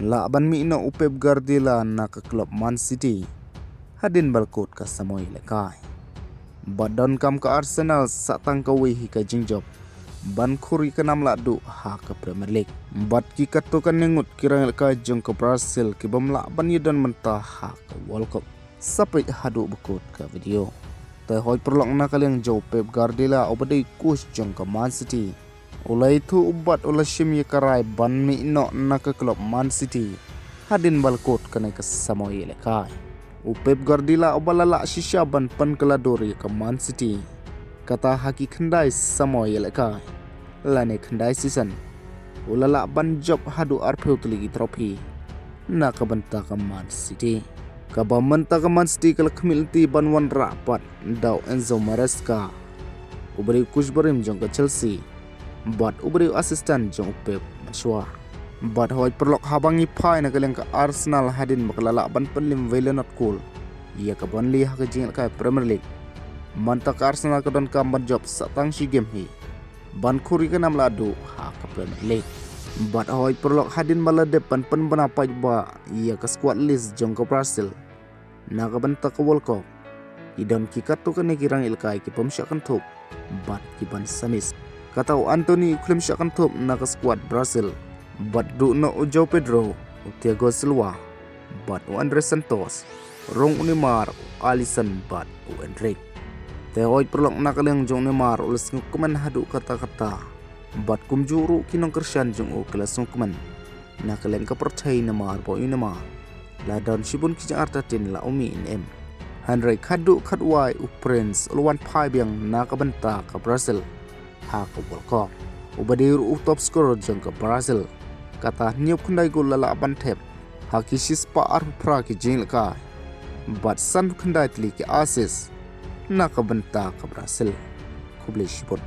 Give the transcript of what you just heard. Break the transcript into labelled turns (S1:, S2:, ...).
S1: Laban mi na Pep Guardiola na ka klub Man City hadin balkot ka samoy lekay. Badon kam ka Arsenal satang ka wehi ka jingjob. Ban khuri ka namla du ha ka Premier League. Bat ki katukan nengut kirang ka jong ka Brazil ki bamla ban yudon mentah ha ka World Cup. Sapit hadu bekut ka video. Tay hoy perlok na kalyang jo Pep Guardiola obadai kus jong ka Man City. Ulai tu ubat ula shimye karai ban mi no na ka klub Man City hadin balkot kanai ka samoy lekay. Pep Guardiola obalala shisha ban pan keladori ka Man City kata haki khandai samoy lekay lane khandai season ulala ban job hadu arpeu tuligi trofi na ka banta ka Man City ka bamanta ka Man City kala khmilti ban wan rapat daw Enzo Maresca ubri kushbarim jong ka Chelsea but ubri assistant jong Pep Mashwa but hoy perlok habangi phai na kaleng ka Arsenal hadin makalala ban penlim vele not cool ia ka bonli ha ka jingel ka Premier League manta ka Arsenal ka don ka ban job satang si game hi ban khuri ka nam ladu ha ka Premier League but hoy perlok hadin malade pan bana pa ba ia ka squad list jong ka Brazil na ka banta ka World Cup idon ki katu ka ne kirang ilkai ki pamsya kan thuk but ki ban samis katau Anthony Klimsha kan top na ka squad Brazil but du no João Pedro Thiago Silva but Andres Santos Rong Neymar Alisson but Endrick te hoy perlok na kaleng jong Neymar ulas ngukuman hadu kata-kata but kumjuru kinong Christian jong kelas ngukuman na kaleng ka percay Neymar po Neymar la don sibun kijang artatin la umi in Henry kadu kadwai Prince ulwan pai biang na kabanta ka Brazil ha ka World Cup ubadir top scorer jong ka Brazil kata niup khandai gol lala ban thep ha ki sispa ar pra ki jing ka but san khandai tli ki assist na ka banta ka Brazil kuble shibon